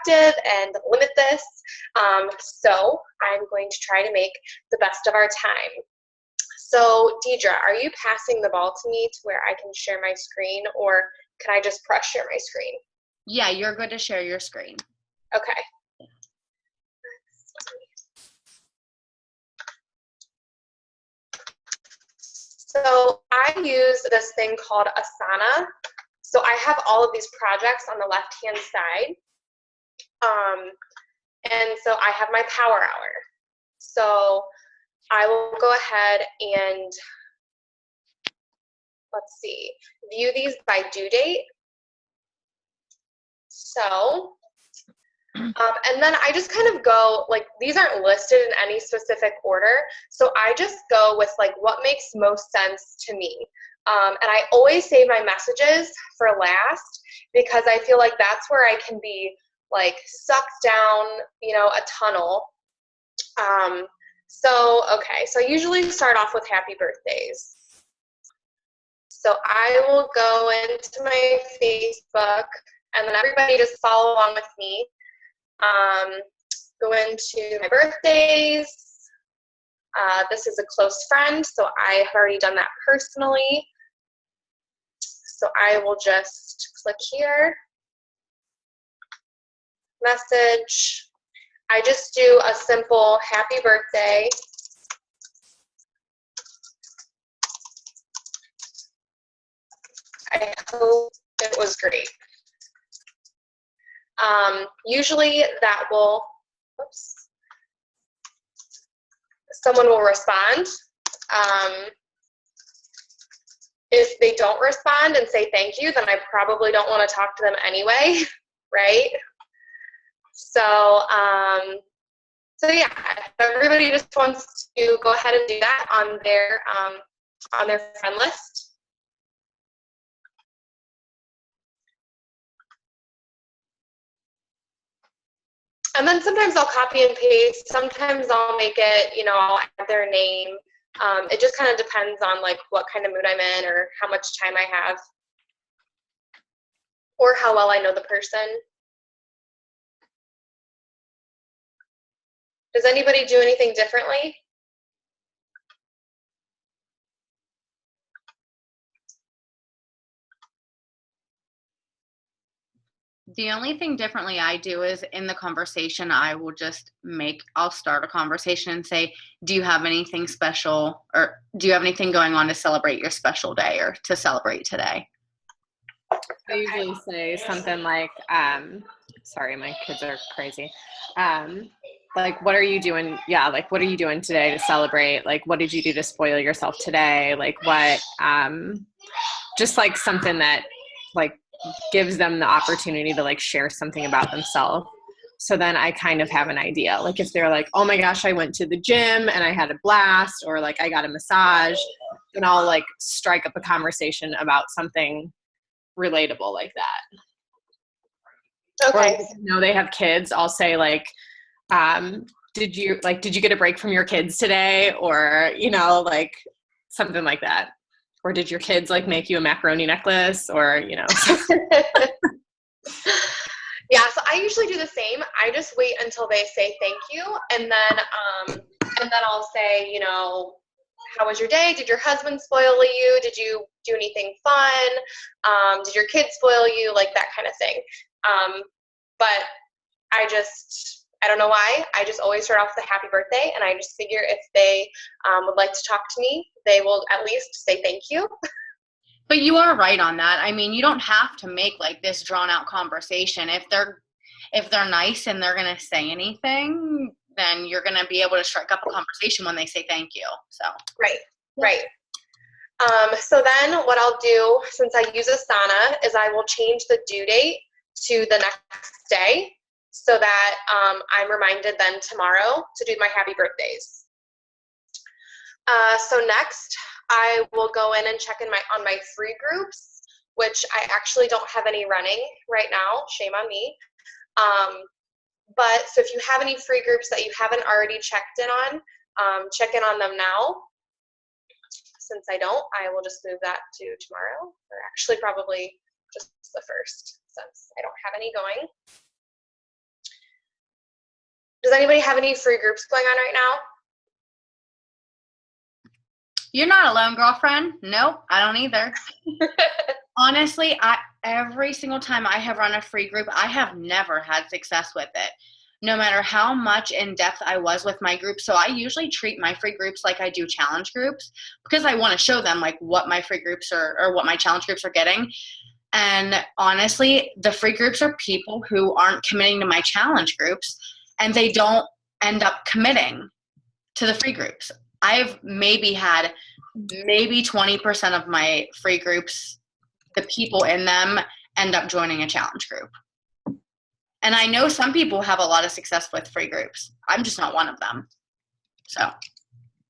productive and limit this. So I'm going to try to make the best of our time. So Deidre, are you passing the ball to me to where I can share my screen, or can I just press share my screen? Yeah, you're good to share your screen. Okay. So I use this thing called Asana. So I have all of these projects on the left-hand side. And so I have my power hour. So I will go ahead and, let's see, view these by due date. So, and then I just kind of go, like, these aren't listed in any specific order. So I just go with like what makes most sense to me. And I always save my messages for last, because I feel like that's where I can be like sucked down, you know, a tunnel. Okay, so I usually start off with happy birthdays. So I will go into my Facebook, and then everybody just follow along with me. Go into my birthdays. This is a close friend, so I have already done that personally. So I will just click here. Message. I just do a simple happy birthday. I hope it was great. Usually that will, oops, someone will respond. If they don't respond and say thank you, then I probably don't want to talk to them anyway, right? So, so yeah, everybody just wants to go ahead and do that on their friend list. And then sometimes I'll copy and paste. Sometimes I'll make it, you know, I'll add their name. It just kind of depends on like what kind of mood I'm in, or how much time I have, or how well I know the person. Does anybody do anything differently? The only thing differently I do is in the conversation, I'll start a conversation and say, do you have anything special, or do you have anything going on to celebrate your special day or to celebrate today? I usually say something like, sorry, my kids are crazy. Like, what are you doing? Yeah. Like, what are you doing today to celebrate? Like, what did you do to spoil yourself today? Like what, just like something that like gives them the opportunity to like share something about themselves. So then I kind of have an idea. Like if they're like, oh my gosh, I went to the gym and I had a blast, or like I got a massage, then I'll like strike up a conversation about something relatable like that. Okay. Or if you know they have kids, I'll say like, did you get a break from your kids today? Or, you know, like something like that. Or did your kids like make you a macaroni necklace, or, you know? Yeah, so I usually do the same. I just wait until they say thank you, and then I'll say, you know, how was your day? Did your husband spoil you? Did you do anything fun? Did your kids spoil you? Like that kind of thing. But I don't know why, I just always start off with a happy birthday, and I just figure if they would like to talk to me, they will at least say thank you. But you are right on that. I mean, you don't have to make like this drawn out conversation. If they're nice and they're going to say anything, then you're going to be able to strike up a conversation when they say thank you. So Right, right. So then what I'll do, since I use Asana, is I will change the due date to the next day, so that I'm reminded then tomorrow to do my happy birthdays. So next, I will go in and check on my free groups, which I actually don't have any running right now. Shame on me. But so if you have any free groups that you haven't already checked in on, check in on them now. Since I don't, I will just move that to tomorrow, or actually probably just the first, since I don't have any going. anybody have any free groups going on right now? You're not alone, girlfriend. Nope, I don't either. Honestly, every single time I have run a free group, I have never had success with it, no matter how much in depth I was with my group. So I usually treat my free groups like I do challenge groups, because I want to show them like what my free groups are, or what my challenge groups are getting. And honestly, the free groups are people who aren't committing to my challenge groups, and they don't end up committing to the free groups. I've maybe had 20% of my free groups, the people in them end up joining a challenge group. And I know some people have a lot of success with free groups. I'm just not one of them. So,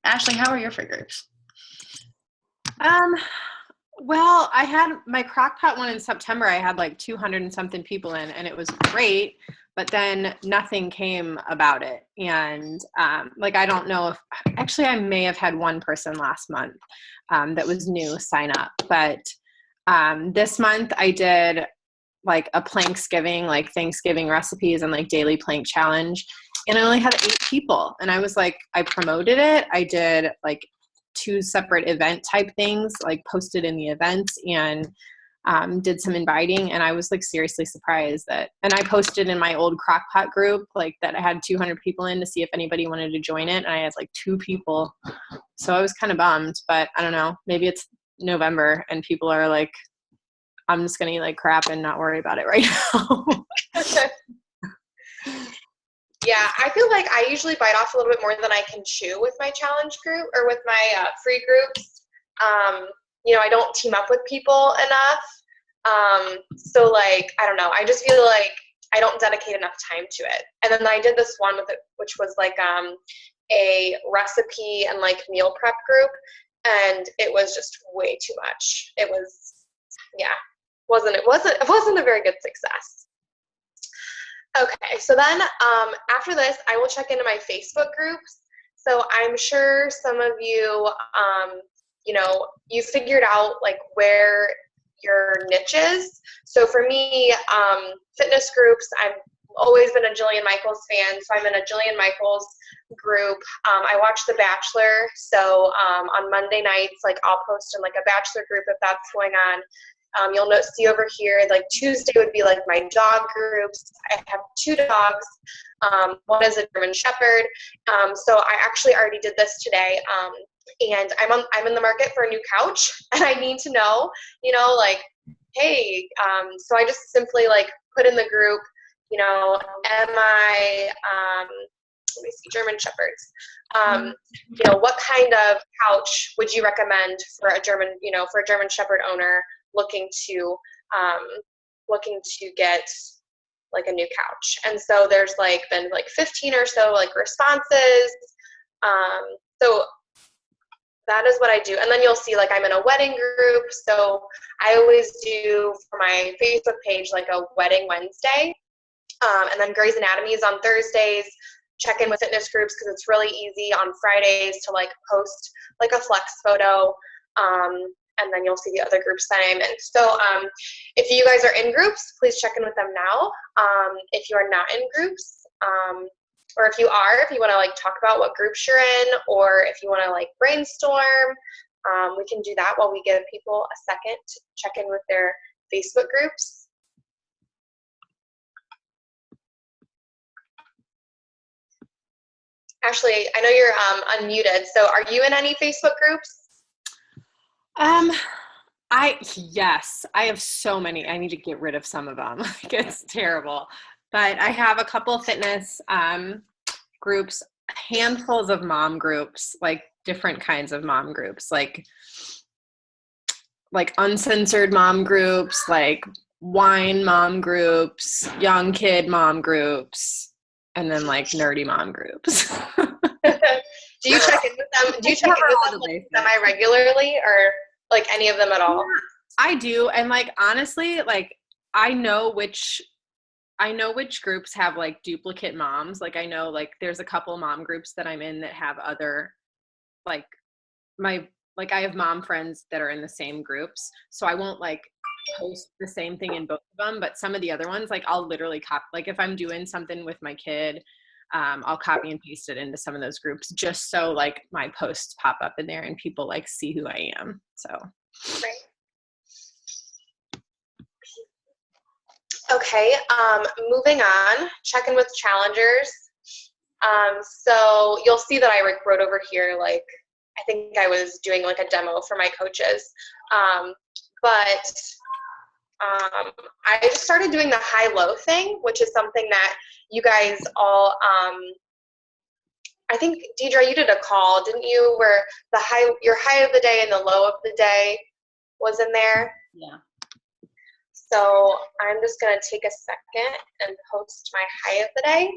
Ashley, how are your free groups? Well, I had my Crockpot one in September. I had like 200 and something people in, and it was great, but then nothing came about it. And like, I don't know if, actually I may have had one person last month that was new sign up, but this month I did like a Planksgiving, like Thanksgiving recipes and like daily plank challenge. And I only had 8 people. And I was like, I promoted it. I did like 2 separate event type things, like posted in the events, and did some inviting. And I was like seriously surprised that, and I posted in my old Crockpot group, like that I had 200 people in to see if anybody wanted to join it. And I had like 2 people. So I was kind of bummed, but I don't know, maybe it's November and people are like, I'm just going to eat like crap and not worry about it right now. Yeah, I feel like I usually bite off a little bit more than I can chew with my challenge group or with my free groups. You know, I don't team up with people enough. So like, I don't know. I just feel like I don't dedicate enough time to it. And then I did this one with it, which was like a recipe and like meal prep group. And it was just way too much. It was, yeah, it wasn't a very good success. Okay, so then after this, I will check into my Facebook groups. So I'm sure some of you, you know, you figured out like where your niche is. So for me, fitness groups, I've always been a Jillian Michaels fan, so I'm in a Jillian Michaels group. I watch The Bachelor, so on Monday nights, like I'll post in like a Bachelor group if that's going on. You'll see over here, like Tuesday would be like my dog groups. I have 2 dogs. One is a German Shepherd. So I actually already did this today. And I'm in the market for a new couch, and I need to know, you know, like, hey, so I just simply like put in the group, you know, let me see, German Shepherds. You know, what kind of couch would you recommend for a German, you know, for a German Shepherd owner looking to get like a new couch? And so there's like been like 15 or so like responses. So that is what I do. And then you'll see like I'm in a wedding group. So I always do for my Facebook page like a wedding Wednesday. And then Grey's Anatomy is on Thursdays. Check in with fitness groups because it's really easy on Fridays to like post like a flex photo. And then you'll see the other groups that I'm in. So if you guys are in groups, please check in with them now. If you are not in groups, or if you want to like talk about what groups you're in, or if you want to like brainstorm, we can do that while we give people a second to check in with their Facebook groups. Ashley, I know you're unmuted. So are you in any Facebook groups? Yes, I have so many. I need to get rid of some of them. It's terrible. But I have a couple fitness groups, handfuls of mom groups, like different kinds of mom groups, like uncensored mom groups, like wine mom groups, young kid mom groups, and then like nerdy mom groups. Do you check in with them? Do you check in with them like, semi-regularly, or like any of them at all? I do. And like, honestly, like I know which groups have like duplicate moms. Like I know like there's a couple mom groups that I'm in that have other, like I have mom friends that are in the same groups. So I won't like post the same thing in both of them, but some of the other ones, like I'll literally copy, like if I'm doing something with my kid, I'll copy and paste it into some of those groups just so like my posts pop up in there and people like see who I am. So. Right. Okay, moving on, check in with challengers. So you'll see that I wrote over here, like, I think I was doing like a demo for my coaches. But I just started doing the high-low thing, which is something that you guys all, I think, Deidre, you did a call, didn't you, where your high of the day and the low of the day was in there? Yeah. So I'm just going to take a second and post my high of the day.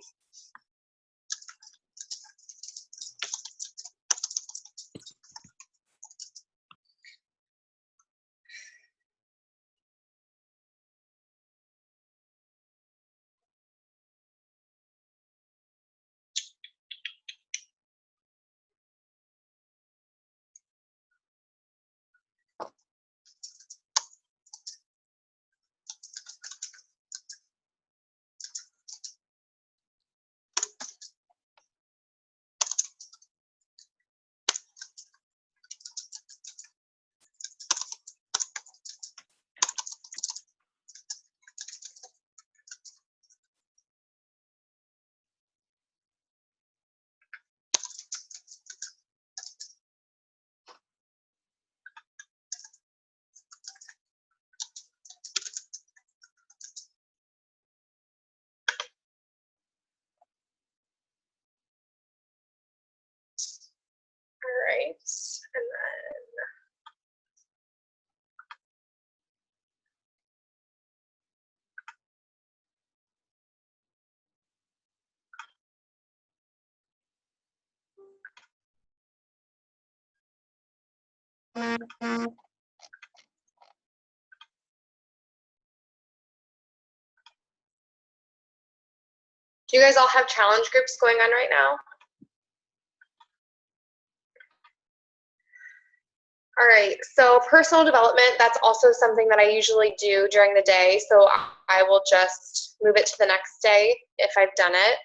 All right, and then do you guys all have challenge groups going on right now? All right, so personal development, that's also something that I usually do during the day, so I will just move it to the next day if I've done it.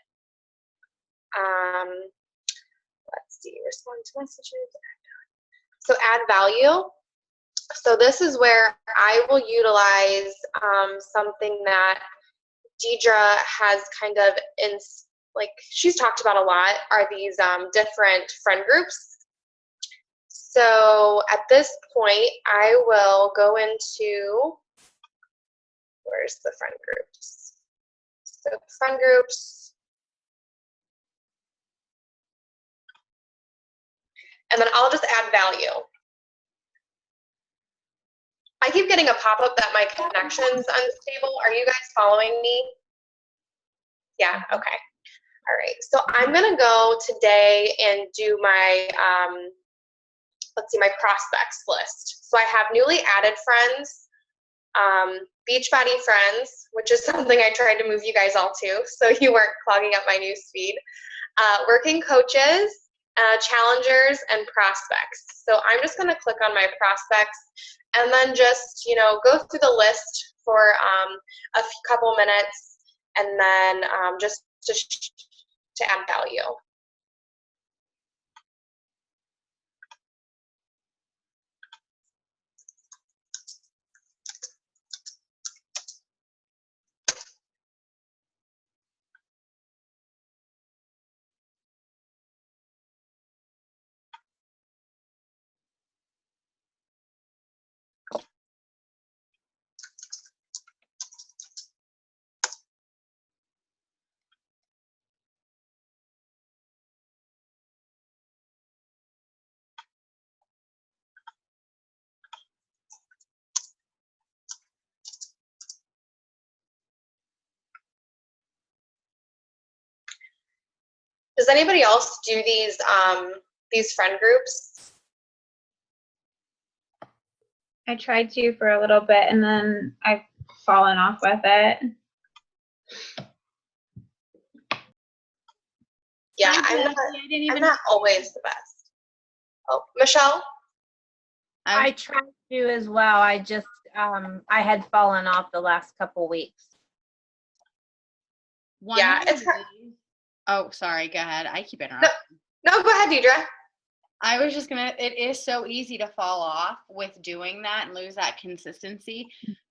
Let's see, respond to messages. So add value. So this is where I will utilize something that Deidre has kind of, she's talked about a lot, are these different friend groups. So at this point, I will go into, where's the friend groups? So friend groups. And then I'll just add value. I keep getting a pop-up that my connection's unstable. Are you guys following me? Yeah, okay. All right, so I'm gonna go today and do my, let's see, my prospects list. So I have newly added friends, Beachbody friends, which is something I tried to move you guys all to, so you weren't clogging up my news feed. Working coaches, challengers, and prospects. So I'm just gonna click on my prospects and then just, go through the list for a couple minutes and then just to add value. Does anybody else do these friend groups? I tried to for a little bit and then I've fallen off with it. Yeah, I'm not always the best. Oh, Michelle? I tried to as well. I just, I had fallen off the last couple weeks. Yeah, it's hard. Oh, sorry. Go ahead. I keep interrupting. No, go ahead, Deidre. I was just it is so easy to fall off with doing that and lose that consistency.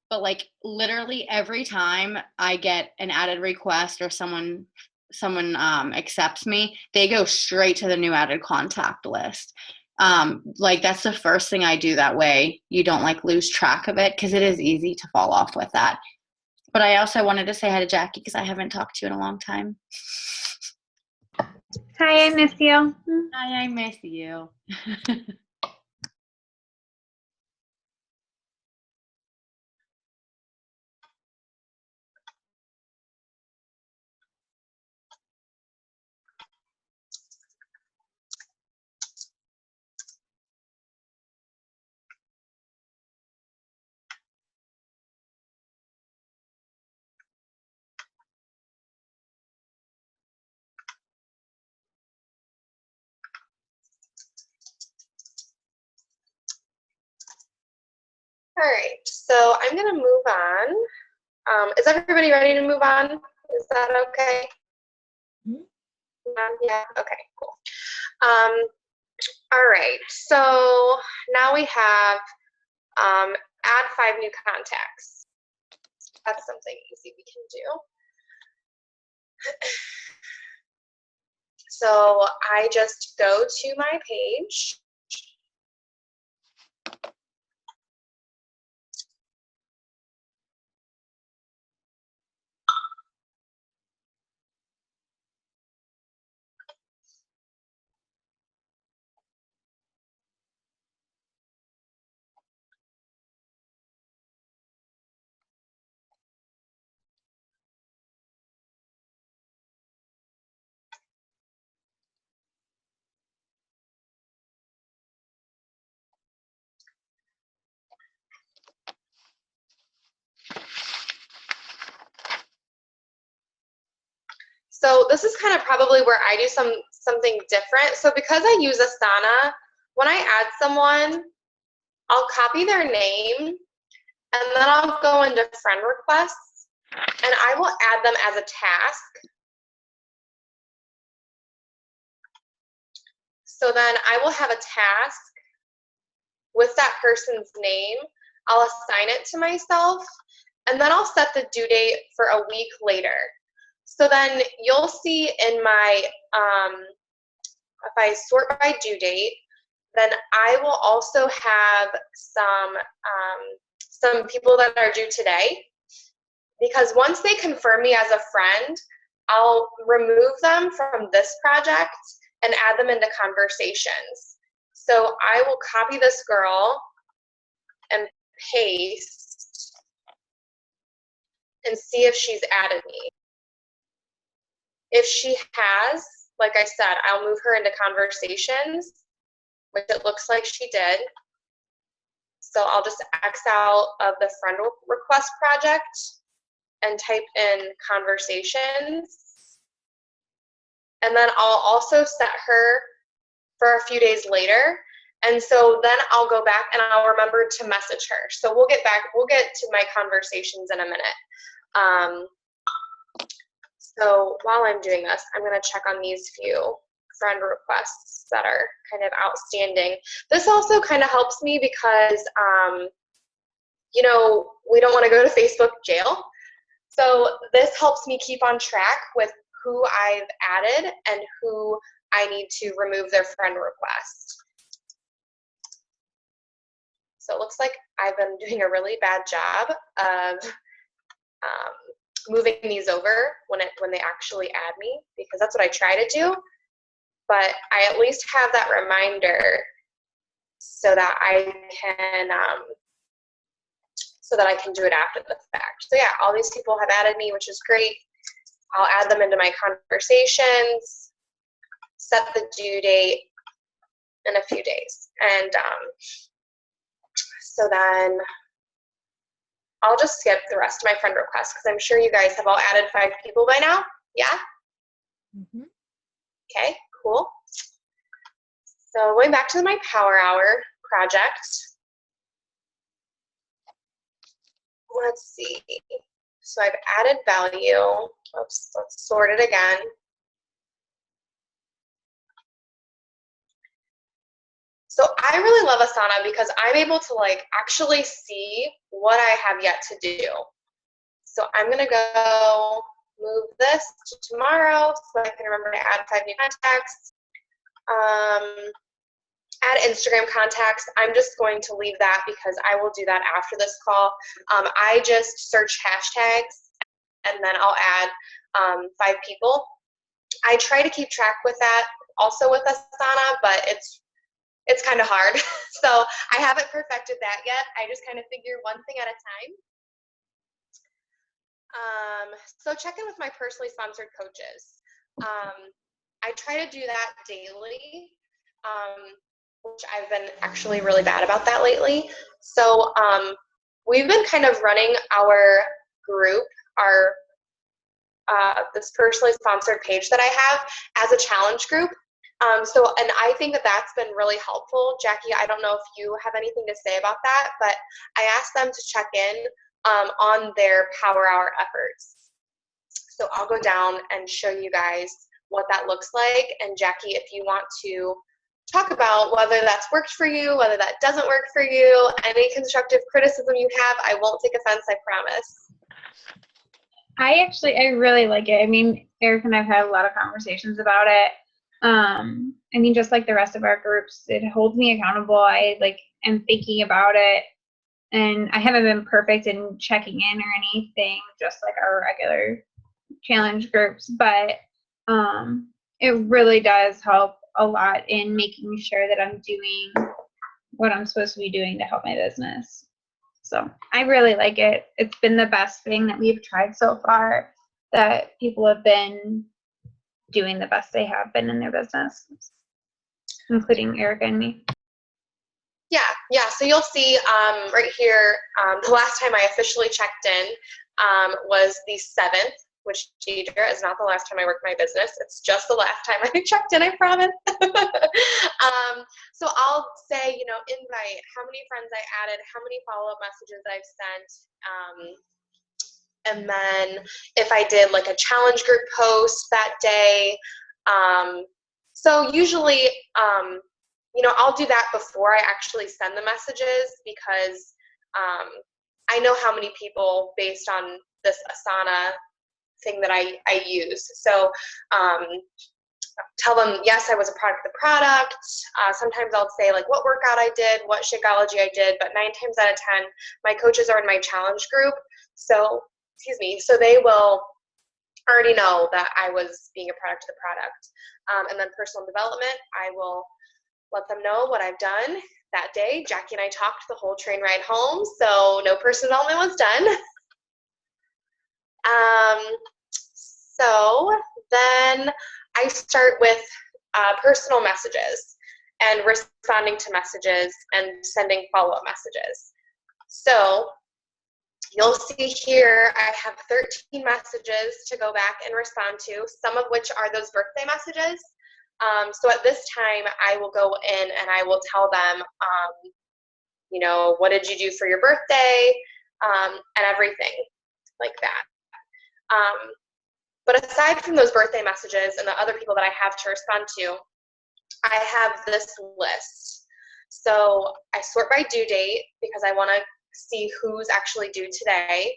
But like literally every time I get an added request or someone accepts me, they go straight to the new added contact list. Like that's the first thing I do, that way you don't like lose track of it, because it is easy to fall off with that. But I also wanted to say hi to Jackie because I haven't talked to you in a long time. Hi, I miss you. Hi, I miss you. All right, so I'm gonna move on. Is everybody ready to move on? Is that okay? Yeah, okay, cool. All right, so now we have add 5 new contacts. That's something easy we can do. So I just go to my page. So this is kind of probably where I do something different. So because I use Asana, when I add someone, I'll copy their name and then I'll go into friend requests and I will add them as a task. So then I will have a task with that person's name. I'll assign it to myself and then I'll set the due date for a week later. So then you'll see in my, if I sort by due date, then I will also have some people that are due today, because once they confirm me as a friend, I'll remove them from this project and add them into conversations. So I will copy this girl and paste and see if she's added me. If she has, like I said, I'll move her into conversations, which it looks like she did. So I'll just X out of the friend request project and type in conversations. And then I'll also set her for a few days later. And so then I'll go back and I'll remember to message her. So we'll get to my conversations in a minute. So while I'm doing this, I'm going to check on these few friend requests that are kind of outstanding. This also kind of helps me because, you know, we don't want to go to Facebook jail. So this helps me keep on track with who I've added and who I need to remove their friend request. So it looks like I've been doing a really bad job of moving these over when they actually add me, because that's what I try to do. But I at least have that reminder so that I can do it after the fact. So yeah, all these people have added me, which is great. I'll add them into my conversations, set the due date in a few days. And so then I'll just skip the rest of my friend requests because I'm sure you guys have all added 5 people by now. Yeah? Mm-hmm. Okay, cool. So going back to my Power Hour project. Let's see. So I've added value. Oops, let's sort it again. So I really love Asana because I'm able to like actually see what I have yet to do. So I'm going to go move this to tomorrow so I can remember to add 5 new contacts. Add Instagram contacts. I'm just going to leave that because I will do that after this call. I just search hashtags and then I'll add 5 people. I try to keep track with that also with Asana, but it's kind of hard. So I haven't perfected that yet. I just kind of figure one thing at a time. So check in with my personally sponsored coaches. I try to do that daily, which I've been actually really bad about that lately. So we've been kind of running our group, our this personally sponsored page that I have as a challenge group. And I think that that's been really helpful. Jackie, I don't know if you have anything to say about that, but I asked them to check in on their Power Hour efforts. So I'll go down and show you guys what that looks like. And Jackie, if you want to talk about whether that's worked for you, whether that doesn't work for you, any constructive criticism you have, I won't take offense, I promise. I really like it. I mean, Eric and I've had a lot of conversations about it. I mean, just like the rest of our groups, it holds me accountable. I am thinking about it, and I haven't been perfect in checking in or anything, just like our regular challenge groups, but it really does help a lot in making sure that I'm doing what I'm supposed to be doing to help my business. So I really like it. It's been the best thing that we've tried so far, that people have been doing the best they have been in their business, including Erica and me. Yeah. So you'll see right here, the last time I officially checked in was the 7th, which, Deidre, is not the last time I worked my business. It's just the last time I checked in, I promise. So I'll say, invite, how many friends I added, how many follow-up messages I've sent, and then if I did like a challenge group post that day. So usually, I'll do that before I actually send the messages because I know how many people based on this Asana thing that I use. So tell them, yes, I was a product of the product. Sometimes I'll say like what workout I did, what Shakeology I did, but 9 times out of 10, my coaches are in my challenge group. So they will already know that I was being a product of the product. And then personal development, I will let them know what I've done that day. Jackie and I talked the whole train ride home, so no personal development was done. So then I start with personal messages and responding to messages and sending follow-up messages. So you'll see here I have 13 messages to go back and respond to, some of which are those birthday messages. So at this time, I will go in and I will tell them, what did you do for your birthday, and everything like that. But aside from those birthday messages and the other people that I have to respond to, I have this list. So I sort by due date because I want to see who's actually due today.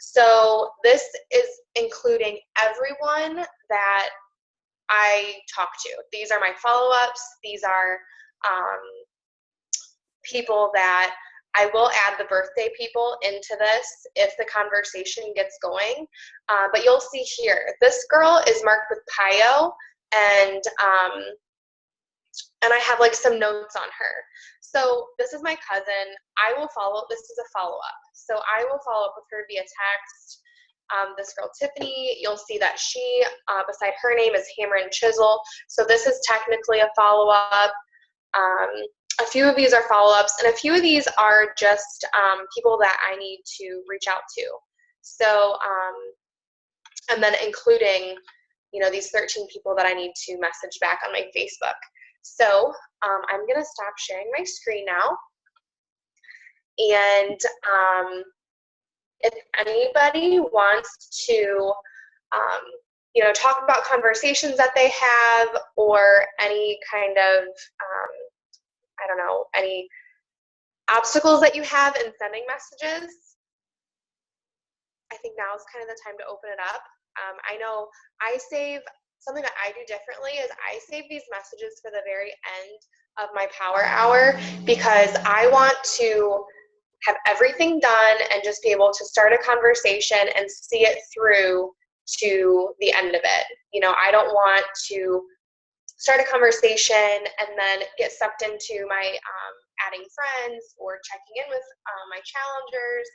So this is including everyone that I talk to. These are my follow-ups. These are people that I will add the birthday people into this if the conversation gets going. But you'll see here, this girl is marked with Pio, and I have like some notes on her. So this is my cousin. This is a follow-up. So I will follow up with her via text. This girl, Tiffany, you'll see that she, beside her name is Hammer and Chisel. So this is technically a follow-up. A few of these are follow-ups, and a few of these are just people that I need to reach out to. So, and then including, these 13 people that I need to message back on my Facebook. So I'm going to stop sharing my screen now. And if anybody wants to talk about conversations that they have or any kind of, I don't know, any obstacles that you have in sending messages. I think now is kind of the time to open it up. I know something that I do differently is I save these messages for the very end of my power hour because I want to have everything done and just be able to start a conversation and see it through to the end of it. I don't want to start a conversation and then get sucked into my adding friends or checking in with my challengers.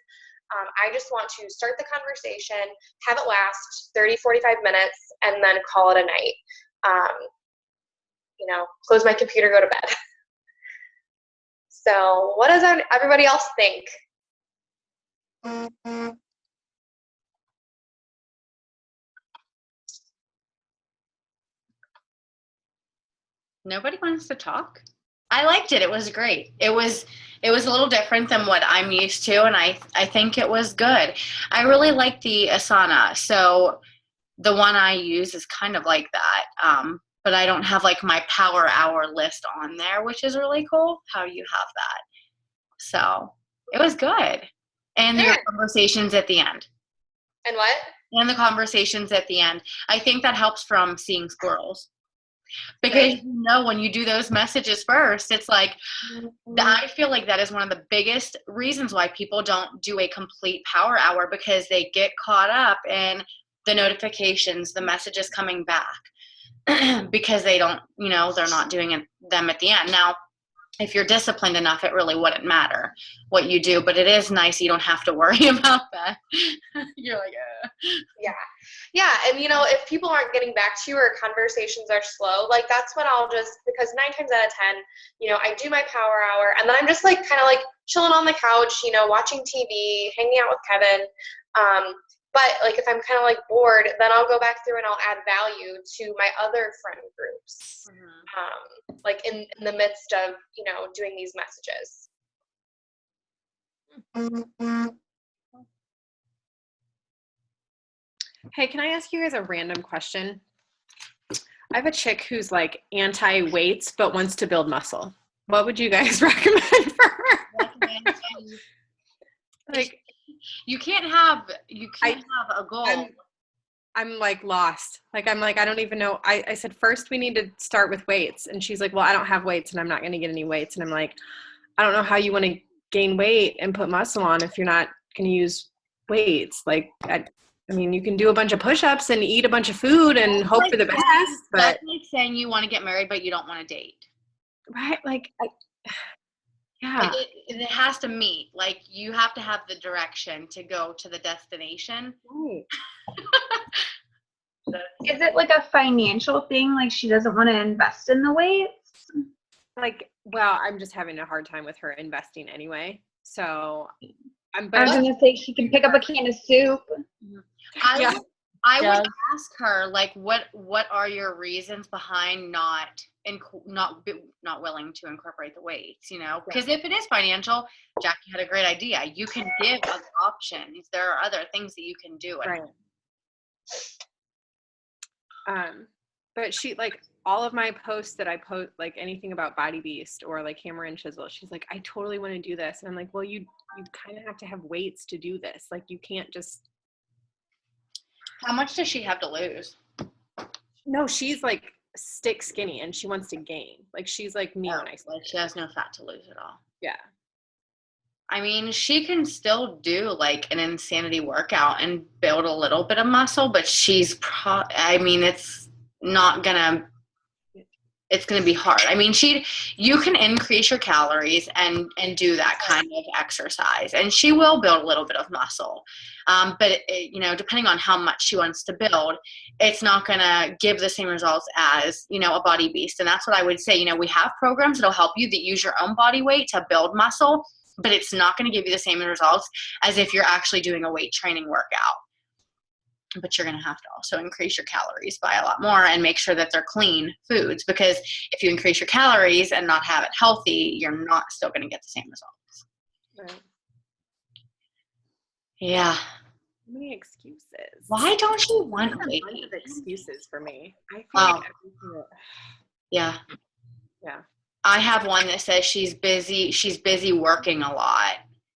I just want to start the conversation, have it last 30, 45 minutes, and then call it a night. Close my computer, go to bed. So what does everybody else think? Nobody wants to talk? I liked it. It was great. It was a little different than what I'm used to, and I think it was good. I really like the Asana. So the one I use is kind of like that. But I don't have like my power hour list on there, which is really cool how you have that. So it was good. And there were conversations at the end. And what? And the conversations at the end. I think that helps from seeing squirrels. Because when you do those messages first, it's like, I feel like that is one of the biggest reasons why people don't do a complete power hour, because they get caught up in the notifications, the messages coming back, because they don't, they're not doing them at the end. Now, if you're disciplined enough, it really wouldn't matter what you do, but it is nice. You don't have to worry about that. You're like, Yeah. And, if people aren't getting back to you or conversations are slow, like that's when because 9 times out of 10, I do my power hour and then I'm just like kind of like chilling on the couch, watching TV, hanging out with Kevin. But like if I'm kind of like bored, then I'll go back through and I'll add value to my other friend groups, like in the midst of, doing these messages. Hey, can I ask you guys a random question? I have a chick who's like anti-weights but wants to build muscle. What would you guys recommend for her? Like, you can't have a goal. I'm like lost. Like, I'm like, I don't even know. I said, first we need to start with weights. And she's like, well, I don't have weights and I'm not going to get any weights. And I'm like, I don't know how you want to gain weight and put muscle on if you're not going to use weights. Like, I mean, you can do a bunch of push-ups and eat a bunch of food and hope for the best. But that's like saying you want to get married, but you don't want to date. Right. Like, yeah. It has to meet. Like, you have to have the direction to go to the destination. Right. Is it like a financial thing? Like she doesn't want to invest in the weights? Like, well, I'm just having a hard time with her investing anyway. So I was going to say she can pick up a can of soup. I would ask her, like, what are your reasons behind not willing to incorporate the weights, because if it is financial, Jackie had a great idea. You can give other options. There are other things that you can do. Right. But she, like, all of my posts that I post, like anything about Body Beast or like Hammer and Chisel, she's like, I totally want to do this. And I'm like, well, you kind of have to have weights to do this. Like, you can't just. How much does she have to lose? No, she's like stick skinny and she wants to gain. Like, she's like me when I say she has no fat to lose at all. Yeah. I mean, she can still do like an insanity workout and build a little bit of muscle, but it's going to be hard. I mean, you can increase your calories and do that kind of exercise, and she will build a little bit of muscle. But depending on how much she wants to build, it's not going to give the same results as, a Body Beast. And that's what I would say. We have programs that'll help you that use your own body weight to build muscle, but it's not going to give you the same results as if you're actually doing a weight training workout. But you're going to have to also increase your calories by a lot more and make sure that they're clean foods, because if you increase your calories and not have it healthy, you're not still going to get the same results. Right. Yeah. many excuses. Why don't you want There's a weight? bunch of excuses for me. I feel Oh. like everything. Yeah. Yeah. I have one that says she's busy working a lot.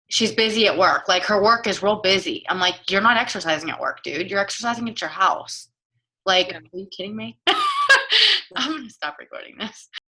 She's busy at work. Like, her work is real busy. I'm like, you're not exercising at work, dude. You're exercising at your house. Like, Are you kidding me? I'm going to stop recording this.